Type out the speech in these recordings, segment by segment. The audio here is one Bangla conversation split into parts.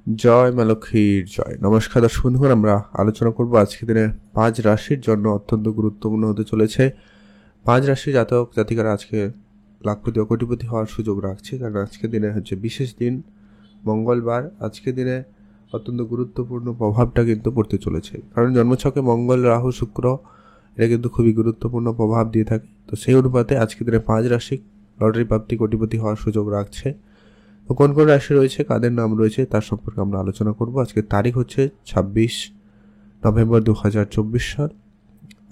জয় মা লক্ষ্মীর জয়। নমস্কার দর্শক বন্ধুগণ, আমরা আলোচনা করব আজকে দিনে 5 রাশির জন্য অত্যন্ত গুরুত্বপূর্ণ হতে চলেছে। 5 রাশির জাতক জাতিকারা আজকে লাখপতি ও কোটিপতি হওয়ার সুযোগ রাখছে, কারণ আজকে দিনে হচ্ছে বিশেষ দিন, মঙ্গলবার। আজকে দিনে অত্যন্ত গুরুত্বপূর্ণ প্রভাবটা কিন্তু পড়তে চলেছে, কারণ জন্মছকে মঙ্গল, রাহু, শুক্র এটা কিন্তু খুবই গুরুত্বপূর্ণ প্রভাব দিয়ে থাকে। তো সেই অনুপাতে আজকে দিনে 5 রাশি লটারি প্রাপ্তি, কোটিপতি হওয়ার সুযোগ রাখছে। তো কোন কোন রাশি রয়েছে, কাদের নাম রয়েছে, তার সম্পর্কে আমরা আলোচনা করব। আজকে তারিখ হচ্ছে 26 নভেম্বর 2024 সাল।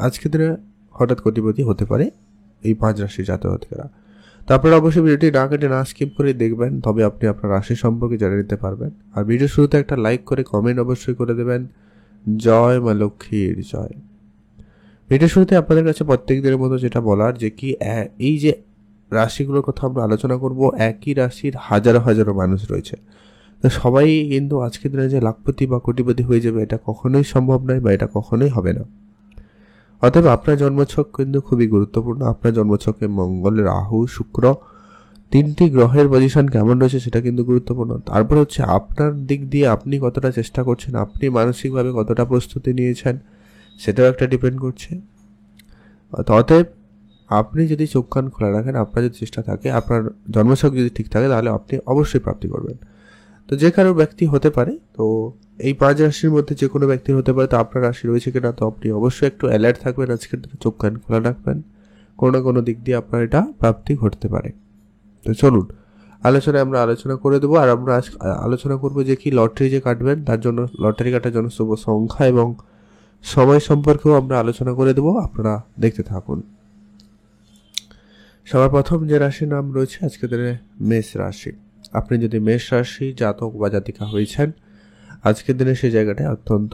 আজকে দিনে হঠাৎ কোটিপতি হতে পারে এই 5 রাশির জাতকেরা। তো আপনারা অবশ্যই ভিডিওটি না কেটে না স্কিপ করে দেখবেন, তবে আপনি আপনার রাশি সম্পর্কে জেনে নিতে পারবেন। আর ভিডিও শুরুতে একটা লাইক করে কমেন্ট অবশ্যই করে দেবেন। জয় মা লক্ষ্মীর জয়। ভিডিও শুরুতে আপনাদের কাছে প্রত্যেক দিনের মতো যেটা বলার, যে কি এই যে রাশিগুলোর কথা আমরা আলোচনা করব, একই রাশির হাজারো হাজারো মানুষ রয়েছে। তো সবাই কিন্তু আজকের দিনে যে লাখপতি বা কোটিপতি হয়ে যাবে এটা কখনোই সম্ভব নয়, বা এটা কখনোই হবে না। অতএব আপনার জন্মছক কিন্তু খুবই গুরুত্বপূর্ণ। আপনার জন্মছকে মঙ্গল, রাহু, শুক্র তিনটি গ্রহের পজিশন কেমন রয়েছে সেটা কিন্তু গুরুত্বপূর্ণ। তারপর হচ্ছে আপনার দিক দিয়ে আপনি কতটা চেষ্টা করছেন, আপনি মানসিকভাবে কতটা প্রস্তুতি নিয়েছেন সেটাও একটা ডিপেন্ড করছে। অতএব আপনি যদি চোখ কান খোলা রাখেন, আপনার যদি চেষ্টা থাকে, আপনার জন্মছক যদি ঠিক থাকে, তাহলে আপনি অবশ্যই প্রাপ্তি করবেন। তো যে কারো ব্যক্তি হতে পারে, তো এই 5 রাশির মধ্যে যে কোনো ব্যক্তির হতে পারে। তো আপনার রাশি রয়েছে কিনা, তো আপনি অবশ্যই একটু অ্যালার্ট থাকবেন, আজকের দিনে চোখ কান খোলা রাখবেন, কোনো না কোনো দিক দিয়ে আপনার এটা প্রাপ্তি ঘটতে পারে। তো চলুন আলোচনায় আমরা আলোচনা করে দেবো। আর আমরা আজ আলোচনা করবো যে কি লটারি যে কাটবেন, তার জন্য লটারি কাটার জন্য শুভ সংখ্যা এবং সময় সম্পর্কেও আমরা আলোচনা করে দেবো। আপনারা দেখতে থাকুন। সবার প্রথম যে রাশির নাম রয়েছে আজকে দিনে মেষ রাশি। আপনি যদি মেষ রাশি জাতক বা জাতিকা হয়েছেন, আজকের দিনে সেই জায়গাটায় অত্যন্ত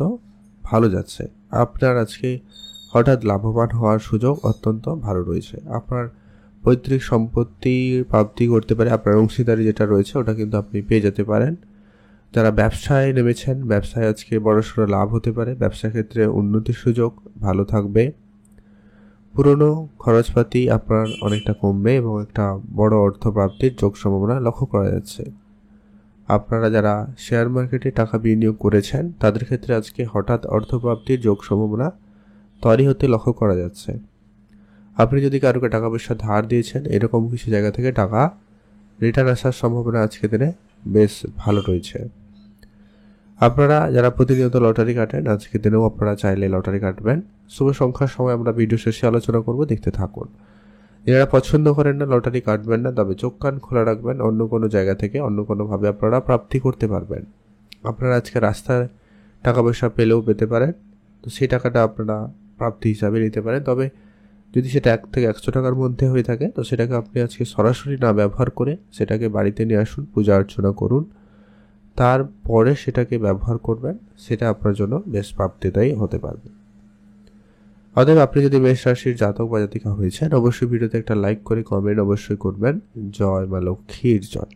ভালো যাচ্ছে। আপনার আজকে হঠাৎ লাভবান হওয়ার সুযোগ অত্যন্ত ভালো রয়েছে। আপনার পৈতৃক সম্পত্তির প্রাপ্তি করতে পারে, আপনার অংশীদারি যেটা রয়েছে ওটা কিন্তু আপনি পেয়ে যেতে পারেন। যারা ব্যবসায় নেমেছেন, ব্যবসায় আজকে বড়সড় লাভ হতে পারে, ব্যবসা ক্ষেত্রে উন্নতির সুযোগ ভালো থাকবে। পুরনো খরচপাতি আপনার অনেকটা কমবে এবং একটা বড় অর্থ প্রাপ্তির যোগ সম্ভাবনা লক্ষ্য করা যাচ্ছে। আপনারা যারা শেয়ার মার্কেটে টাকা বিনিয়োগ করেছেন তাদের ক্ষেত্রে আজকে হঠাৎ অর্থপ্রাপ্তির যোগ সম্ভাবনা তৈরি হতে লক্ষ্য করা যাচ্ছে। আপনি যদি কারোকে টাকা পয়সা ধার দিয়েছেন, এরকম কিছু জায়গা থেকে টাকা রিটার্ন আসার সম্ভাবনা আজকে দিনে বেশ ভালো রয়েছে। আপনারা যারা প্রতিনিয়ত লটারি কাটেন, আজকের দিনেও আপনারা চাইলে লটারি কাটবেন। শুভ সংখ্যার সময় আমরা ভিডিও শেষে আলোচনা করব, দেখতে থাকুন। যারা পছন্দ করেন না লটারি কাটবেন না, তবে চোখ কান খোলা রাখবেন, অন্য কোনো জায়গা থেকে অন্য কোনোভাবে আপনারা প্রাপ্তি করতে পারবেন। আপনারা আজকে রাস্তায় টাকা পয়সা পেলেও পেতে পারেন, তো সেই টাকাটা আপনারা প্রাপ্তি হিসাবে নিতে পারেন। তবে যদি সেটা 1 থেকে 100 টাকার মধ্যে হয়ে থাকে, তো সেটাকে আপনি আজকে সরাসরি না ব্যবহার করে সেটাকে বাড়িতে নিয়ে আসুন, পূজা অর্চনা করুন, তারপরে সেটাকে ব্যবহার করবেন। সেটা আপনার জন্য বেশ প্রাপ্তিদায়ী হতে পারবে। অতএব আপনি যদি মেষ রাশির জাতক বা জাতিকা হয়েছেন, অবশ্যই ভিডিওতে একটা লাইক করে কমেন্ট অবশ্যই করবেন। জয় মা লক্ষ্মীর জয়।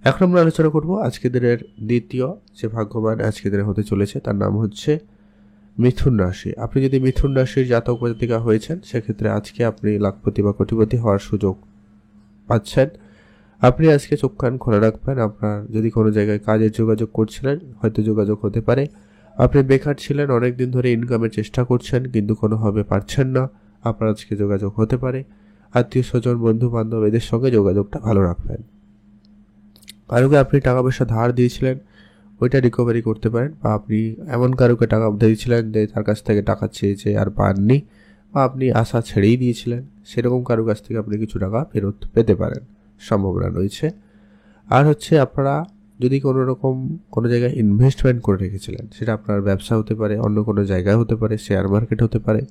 এখন আমরা আলোচনা করব আজকে দিনের দ্বিতীয় যে ভাগ্যবান আজকে দিনে হতে চলেছে, তার নাম হচ্ছে মিথুন রাশি। আপনি যদি মিথুন রাশির জাতক বা জাতিকা হয়েছেন, সেক্ষেত্রে আজকে আপনি লাখপতি বা কোটিপতি হওয়ার সুযোগ পাচ্ছেন। আপনি আজকে চোখ কান খোলা রাখবেন। আপনার যদি কোনো জায়গায় কাজের যোগাযোগ করছিলেন, হয়তো যোগাযোগ হতে পারে। আপনি বেকার ছিলেন, অনেক দিন ধরে ইনকামের চেষ্টা করছেন কিন্তু কোনোভাবে পারছেন না, আপনার আজকে যোগাযোগ হতে পারে। আত্মীয় স্বজন, বন্ধু বান্ধব এদের সঙ্গে যোগাযোগটা ভালো রাখবেন। কারোকে আপনি টাকা পয়সা ধার দিয়েছিলেন, ওইটা রিকভারি করতে পারেন। বা আপনি এমন কারোকে টাকা দিয়েছিলেন যে তার কাছ থেকে টাকা চেয়েছে আর পাননি, বা আপনি আশা ছেড়েই দিয়েছিলেন, সেরকম কারো কাছ থেকে আপনি কিছু টাকা ফেরত পেতে পারেন, সম্ভাবনা রয়েছে। আর হচ্ছে আপনারা যদি কোনো রকম কোনো জায়গায় ইনভেস্টমেন্ট করে রেখেছিলেন, সেটা আপনার ব্যবসা হতে পারে, অন্য কোনো জায়গায় হতে পারে, শেয়ার মার্কেট হতে পারে,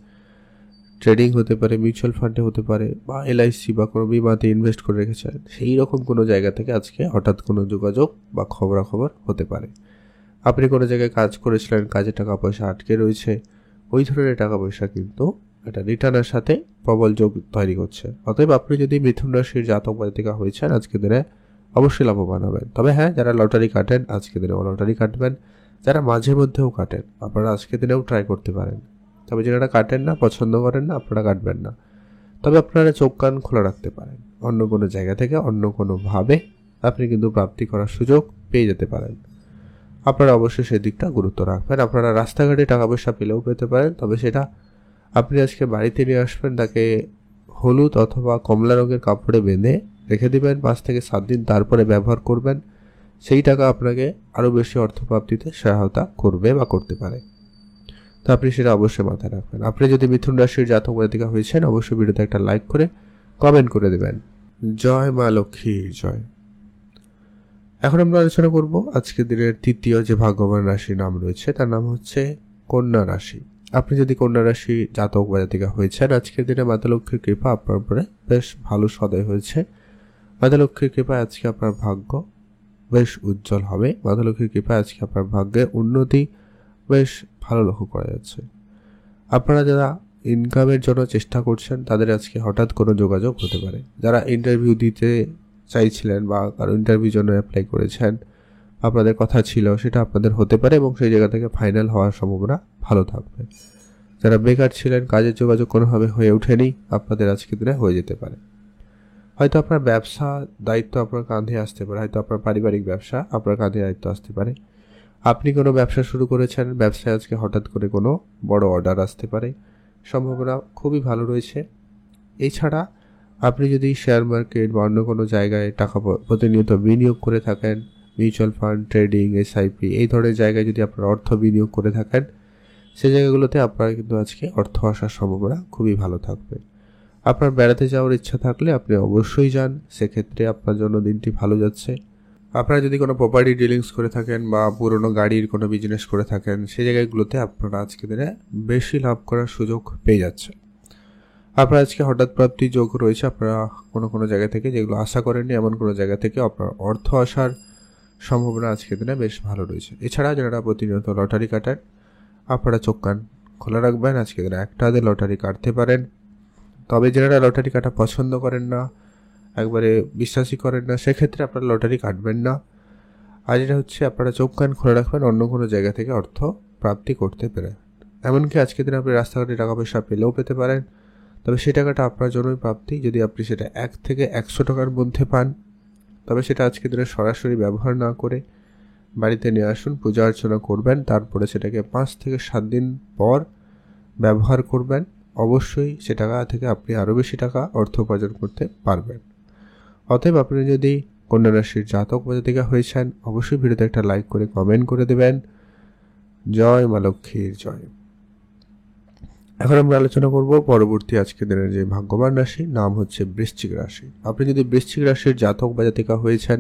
ট্রেডিং হতে পারে, মিউচুয়াল ফান্ডে হতে পারে, বা এলআইসি বা কোনো বিমাতে ইনভেস্ট করে রেখেছিলেন, সেই রকম কোনো জায়গা থেকে আজকে হঠাৎ কোনো যোগাযোগ বা খবরাখবর হতে পারে। আপনি কোনো জায়গায় কাজ করেছিলেন, কাজে টাকা পয়সা আটকে রয়েছে, ওই ধরনের টাকা পয়সা কিন্তু এটা রিটার্নের সাথে প্রবল যোগ তৈরি করছে। অতএব আপনি যদি মিথুন রাশির জাতক বা জাতিকা হয়েছেন, আজকে দিনে অবশ্যই লাভবান হবেন। তবে হ্যাঁ, যারা লটারি কাটেন আজকে দিনেও লটারি কাটবেন, যারা মাঝে মধ্যেও কাটেন আপনারা আজকে দিনেও ট্রাই করতে পারেন। তবে যারা কাটেন না, পছন্দ করেন না, আপনারা কাটবেন না। তবে আপনারা চোখ কান খোলা রাখতে পারেন, অন্য কোনো জায়গা থেকে অন্য কোনোভাবে আপনি কিন্তু প্রাপ্তি করার সুযোগ পেয়ে যেতে পারেন। আপনারা অবশ্যই সেদিকটা গুরুত্ব রাখবেন। আপনারা রাস্তাঘাটে টাকা পয়সা পেলেও পেতে পারেন, তবে সেটা আপনি আজকে বাড়িতে নিয়ে আসবেন, তাকে হলুদ অথবা কমলা রঙের কাপড়ে বেঁধে রেখে দেবেন 5 থেকে 7 দিন, তারপরে ব্যবহার করবেন। সেই টাকা আপনাকে আরও বেশি অর্থপ্রাপ্তিতে সহায়তা করবে বা করতে পারে। তো আপনি সেটা অবশ্যই মাথায় রাখবেন। আপনি যদি মিথুন রাশির জাতক জাতিকা হয়েছেন, অবশ্যই ভিডিওতে একটা লাইক করে কমেন্ট করে দেবেন। জয় মা লক্ষ্মীর জয়। এখন আমরা আলোচনা করব আজকের দিনের তৃতীয় যে ভাগ্যবান রাশির নাম রয়েছে তার নাম হচ্ছে কন্যা রাশি। আপনি যদি কন্যা রাশি জাতক বা জাতিকা হয়েছেন, আজকের দিনে মাতা লক্ষ্মীর কৃপা আপনার উপরে বেশ ভালো সদয় হয়েছে। মাতা লক্ষ্মীর কৃপায় আজকে আপনার ভাগ্য বেশ উজ্জ্বল হবে। মাতা লক্ষ্মীর কৃপায় আজকে আপনার ভাগ্যে উন্নতি বেশ ভালো লক্ষ্য করা যাচ্ছে। আপনারা যারা ইনকামের জন্য চেষ্টা করছেন তাদের আজকে হঠাৎ কোনো যোগাযোগ হতে পারে। যারা ইন্টারভিউ দিতে চাইছিলেন বা কারো ইন্টারভিউর জন্য অ্যাপ্লাই করেছেন, আপনাদের কথা ছিল সেটা আপনাদের হতে পারে এবং সেই জায়গা থেকে ফাইনাল হওয়ার সম্ভাবনা ভালো থাকবে। যারা বেকার ছিলেন, কাজের যোগাযোগ কোনোভাবে হয়ে ওঠেনি, আপনাদের আজকের দিনে হয়ে যেতে পারে। হয়তো আপনার ব্যবসা দায়িত্ব আপনার কাঁধে আসতে পারে, হয়তো আপনার পারিবারিক ব্যবসা আপনার কাঁধে দায়িত্ব আসতে পারে। আপনি কোনো ব্যবসা শুরু করেছেন, ব্যবসায় আজকে হঠাৎ করে কোনো বড় অর্ডার আসতে পারে, সম্ভাবনা খুবই ভালো রয়েছে। এছাড়া আপনি যদি শেয়ার মার্কেট বা অন্য কোনো জায়গায় টাকা প্রতিনিয়ত বিনিয়োগ করে থাকেন, মিউচুয়াল ফান্ড, ট্রেডিং, এসআইপি এই ধরনের জায়গায় যদি আপনার অর্থ বিনিয়োগ করে থাকেন, সেই জায়গাগুলোতে আপনার কিন্তু আজকে অর্থ আসার সম্ভাবনা খুবই ভালো থাকবে। আপনার বেড়াতে যাওয়ার ইচ্ছা থাকলে আপনি অবশ্যই যান, সেক্ষেত্রে আপনার জন্য দিনটি ভালো যাচ্ছে। আপনারা যদি কোনো প্রপার্টি ডিলিংস করে থাকেন বা পুরনো গাড়ির কোনো বিজনেস করে থাকেন, সেই জায়গাগুলোতে আপনারা আজকে দিনে বেশি লাভ করার সুযোগ পেয়ে যাচ্ছে। আপনার আজকে হঠাৎ প্রাপ্তি যোগ রয়েছে। আপনারা কোনো কোনো জায়গা থেকে, যেগুলো আশা করেননি এমন কোনো জায়গা থেকে আপনার অর্থ আসার সম্ভাবনা আজকের দিনে বেশ ভালো রয়েছে। এছাড়া যারা প্রতিনিয়ত লটারি কাটেন, আপনারা চোখ কান খোলা রাখবেন, আজকে দিনে একটা হাতে লটারি কাটতে পারেন। তবে যারা লটারি কাটা পছন্দ করেন না, একবারে বিশ্বাসই করেন না, সেক্ষেত্রে আপনারা লটারি কাটবেন না। আর যেটা হচ্ছে, আপনারা চোখ কান খোলা রাখবেন, অন্য কোনো জায়গা থেকে অর্থ প্রাপ্তি করতে পারেন। এমনকি আজকের দিনে আপনি রাস্তাঘাটে টাকা পয়সা পেলেও পেতে পারেন, তবে সেই টাকাটা আপনার জন্যই প্রাপ্তি। যদি আপনি সেটা 1 থেকে 100 টাকার মধ্যে পান, তবে সেটা আজকের দিনে সরাসরি ব্যবহার না করে বাড়িতে নিয়ে আসুন, পূজা অর্চনা করবেন, তারপরে সেটাকে 5 থেকে 7 দিন পর ব্যবহার করবেন। অবশ্যই সে টাকা থেকে আপনি আরও বেশি টাকা অর্থ উপার্জন করতে পারবেন। অতএব আপনি যদি কন্যা রাশির জাতক বা জাতিকা হয়েছেন, অবশ্যই ভিডিওতে একটা লাইক করে কমেন্ট করে দেবেন। জয় মা লক্ষ্মীর জয়। এখন আমরা আলোচনা করব পরবর্তী আজকের দিনের যে ভাগ্যবান রাশি, নাম হচ্ছে বৃশ্চিক রাশি। আপনি যদি বৃশ্চিক রাশির জাতক বা জাতিকা হয়েছেন,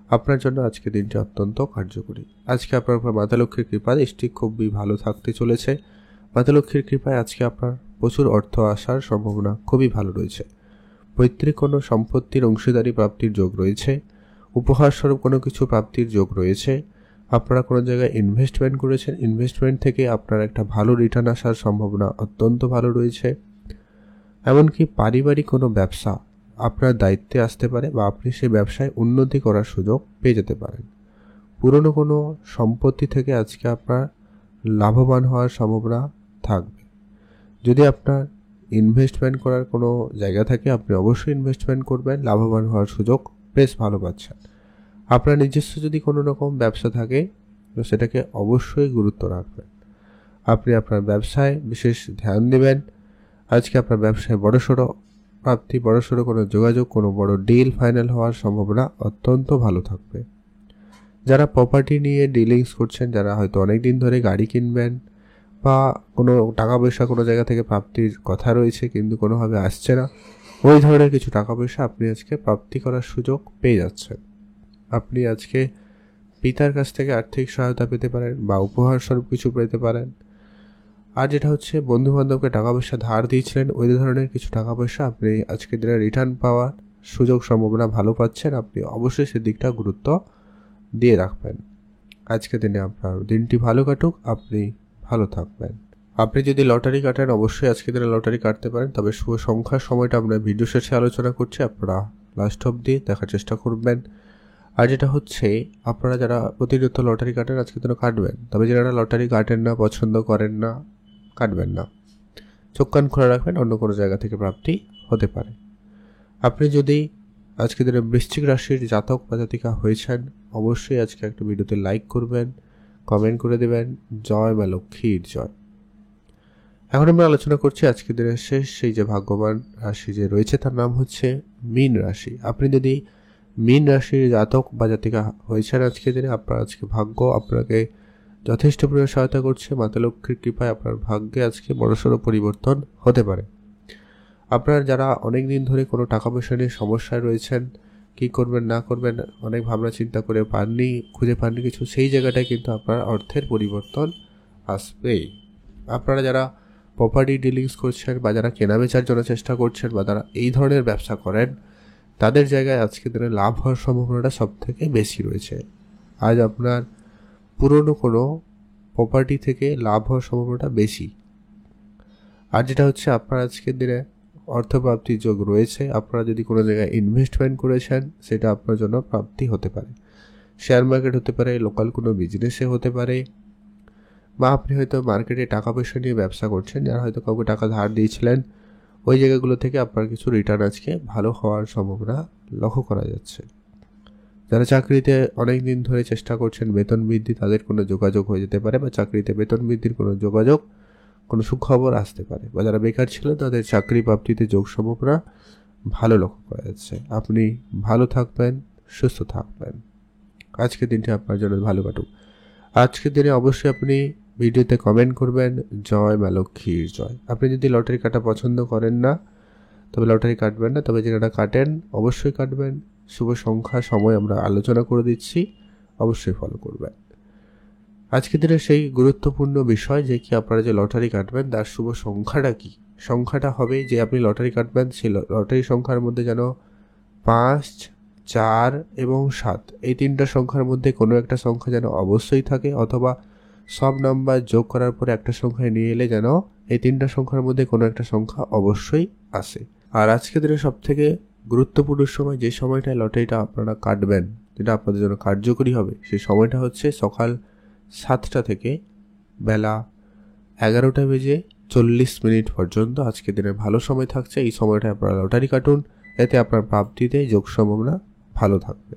আপনার জন্য আজকের দিনটি অত্যন্ত কার্যকরী। আজকে আপনার উপর মাতা লক্ষ্মীর কৃপা দৃষ্টি খুবই ভালো থাকতে চলেছে। মাতা লক্ষ্মীর কৃপায় আজকে আপনার প্রচুর অর্থ আসার সম্ভাবনা খুবই ভালো রয়েছে। পৈতৃক কোনো সম্পত্তির অংশীদারি প্রাপ্তির যোগ রয়েছে। উপহার স্বরূপ কোনো কিছু প্রাপ্তির যোগ রয়েছে। আপনারা কোনো জায়গায় ইনভেস্টমেন্ট করেছেন, ইনভেস্টমেন্ট থেকে আপনার একটা ভালো রিটার্ন আসার সম্ভাবনা অত্যন্ত ভালো রয়েছে। এমনকি পারিবারিক কোনো ব্যবসা আপনার দায়িত্বে আসতে পারে বা আপনি সেই ব্যবসায় উন্নতি করার সুযোগ পেয়ে যেতে পারেন। পুরনো কোনো সম্পত্তি থেকে আজকে আপনার লাভবান হওয়ার সম্ভাবনা থাকবে। যদি আপনার ইনভেস্টমেন্ট করার কোনো জায়গা থাকে, আপনি অবশ্যই ইনভেস্টমেন্ট করবেন, লাভবান হওয়ার সুযোগ বেশ ভালো পাচ্ছেন। আপনার নিজস্ব যদি কোনো রকম ব্যবসা থাকে, তো সেটাকে অবশ্যই গুরুত্ব রাখবেন। আপনি আপনার ব্যবসায় বিশেষ ধ্যান দেবেন। আজকে আপনার ব্যবসায় বড়সড় প্রাপ্তি, বড়সড় কোনো যোগাযোগ, কোনো বড় ডিল ফাইনাল হওয়ার সম্ভাবনা অত্যন্ত ভালো থাকবে। যারা প্রপার্টি নিয়ে ডিলিংস করছেন, যারা হয়তো অনেক দিন ধরে গাড়ি কিনবেন বা কোনো টাকা পয়সা কোনো জায়গা থেকে প্রাপ্তির কথা রয়েছে কিন্তু কোনোভাবে আসছে না, ওই ধরনের কিছু টাকা পয়সা আপনি আজকে প্রাপ্তি করার সুযোগ পেয়ে যাচ্ছেন। আপনি আজকে পিতার কাছ থেকে আর্থিক সহায়তা পেতে পারেন বা উপহার স্বরূপ কিছু পেতে পারেন। আর যেটা হচ্ছে, বন্ধু বান্ধবকে টাকা পয়সা ধার দিয়েছিলেন, ওই ধরনের কিছু টাকা পয়সা আপনি আজকের দিনে রিটার্ন পাওয়ার সুযোগ সম্ভাবনা ভালো পাচ্ছেন। আপনি অবশ্যই সেদিকটা গুরুত্ব দিয়ে রাখবেন। আজকের দিনে আপনার দিনটি ভালো কাটুক, আপনি ভালো থাকবেন। আপনি যদি লটারি কাটেন, অবশ্যই আজকের দিনে লটারি কাটতে পারেন, তবে শুভ সংখ্যার সময়টা আমরা ভিডিও শেষে আলোচনা করছি, আপনারা লাস্ট অবধি দেখার চেষ্টা করবেন। আর যেটা হচ্ছে, আপনারা যারা প্রতিনিয়ত লটারি কাটেন আজকের দিনে কাটবেন, তবে যারা লটারি কাটেন না, পছন্দ করেন না, কাটবেন না। চোখ কান খোলা রাখবেন, অন্য কোনো জায়গা থেকে প্রাপ্তি হতে পারে। আপনি যদি আজকে দিনে বৃশ্চিক রাশির জাতক বা জাতিকা হয়েছেন, অবশ্যই আজকে একটা ভিডিওতে লাইক করবেন, কমেন্ট করে দেবেন। জয় মা লক্ষ্মীর জয়। এখন আমরা আলোচনা করছি আজকে দিনের শেষ সেই যে ভাগ্যবান রাশি যে রয়েছে তার নাম হচ্ছে মীন রাশি। আপনি যদি মীন রাশির জাতক বা জাতিকা হয়েছেন আজকে দিনে, আপনার আজকে ভাগ্য আপনাকে যথেষ্ট পরিমাণে সহায়তা করছে। মাতা লক্ষ্মীর কৃপায় আপনার ভাগ্যে আজকে বড়সড় পরিবর্তন হতে পারে। আপনার যারা অনেক দিন ধরে কোনো টাকা পয়সা নিয়ে সমস্যায় রয়েছেন, কি করবেন না করবেন অনেক ভাবনা চিন্তা করে খুঁজে পাননি কিছু, সেই জায়গাটায় কিন্তু আপনার অর্থের পরিবর্তন আসবে। আপনারা যারা প্রপার্টি ডিলিংস করছেন বা যারা কেনাবেচার জন্য চেষ্টা করছেন বা যারা এই ধরনের ব্যবসা করেন, তাদের জায়গায় আজকে দিনে লাভ হওয়ার সম্ভাবনাটা সব থেকে বেশি রয়েছে। আজ আপনার পুরনো কোনো প্রপার্টি থেকে লাভ হওয়ার সম্ভাবনাটা বেশি। আর যেটা হচ্ছে আপনার আজকের দিনে অর্থপ্রাপ্তির যোগ রয়েছে। আপনারা যদি কোনো জায়গায় ইনভেস্টমেন্ট করেছেন সেটা আপনার জন্য প্রাপ্তি হতে পারে। শেয়ার মার্কেট হতে পারে, লোকাল কোনো বিজনেসে হতে পারে, বা আপনি হয়তো মার্কেটে টাকা পয়সা নিয়ে ব্যবসা করছেন, যারা হয়তো কাউকে টাকা ধার দিয়েছিলেন, ওই জায়গাগুলো থেকে আপনার কিছু রিটার্ন আজকে ভালো হওয়ার সম্ভাবনা লক্ষ্য করা যাচ্ছে। যারা চাকরিতে অনেক দিন ধরে চেষ্টা করছেন বেতন বৃদ্ধি, তাদের কোনো যোগাযোগ হয়ে যেতে পারে, বা চাকরিতে বেতন বৃদ্ধির কোনো যোগাযোগ, কোনো সুখবর আসতে পারে। বা যারা বেকার ছিল তাদের চাকরি প্রাপ্তিতে যোগ সম্ভাবনা ভালো লক্ষ্য করা যাচ্ছে। আপনি ভালো থাকবেন, সুস্থ থাকবেন। আজকের দিনটি আপনার জন্য ভালো কাটুক। আজকের দিনে অবশ্যই আপনি ভিডিওতে কমেন্ট করবেন জয় মা লক্ষ্মীর জয়। আপনি যদি লটারি কাটা পছন্দ করেন না, তবে লটারি কাটবেন না, তবে যেটা কাটেন অবশ্যই কাটবেন। শুভ সংখ্যা সময় আমরা আলোচনা করে দিচ্ছি, অবশ্যই ফলো করবেন। আজকের দিনে সেই গুরুত্বপূর্ণ বিষয় যে কি আপনারা যে লটারি কাটবেন তার শুভ সংখ্যাটা কি। সংখ্যাটা হবে যে আপনি লটারি কাটবেন সেই লটারি সংখ্যার মধ্যে যেন 5, 4 এবং 7 এই তিনটা সংখ্যার মধ্যে কোনো একটা সংখ্যা যেন অবশ্যই থাকে, অথবা সব নাম্বার যোগ করার পরে একটা সংখ্যায় নিয়ে এলে যেন এই তিনটা সংখ্যার মধ্যে কোনো একটা সংখ্যা অবশ্যই আসে। আর আজকের দিনে সব থেকে গুরুত্বপূর্ণ সময় যে সময়টায় লটারিটা আপনারা কাটবেন, যেটা আপনাদের জন্য কার্যকরী হবে, সেই সময়টা হচ্ছে সকাল 7টা থেকে বেলা 11:40 পর্যন্ত। আজকে দিনে ভালো সময় থাকছে, এই সময়টায় আপনারা লটারি কাটুন, এতে আপনার প্রাপ্তিতে যোগ সম্ভাবনা ভালো থাকবে।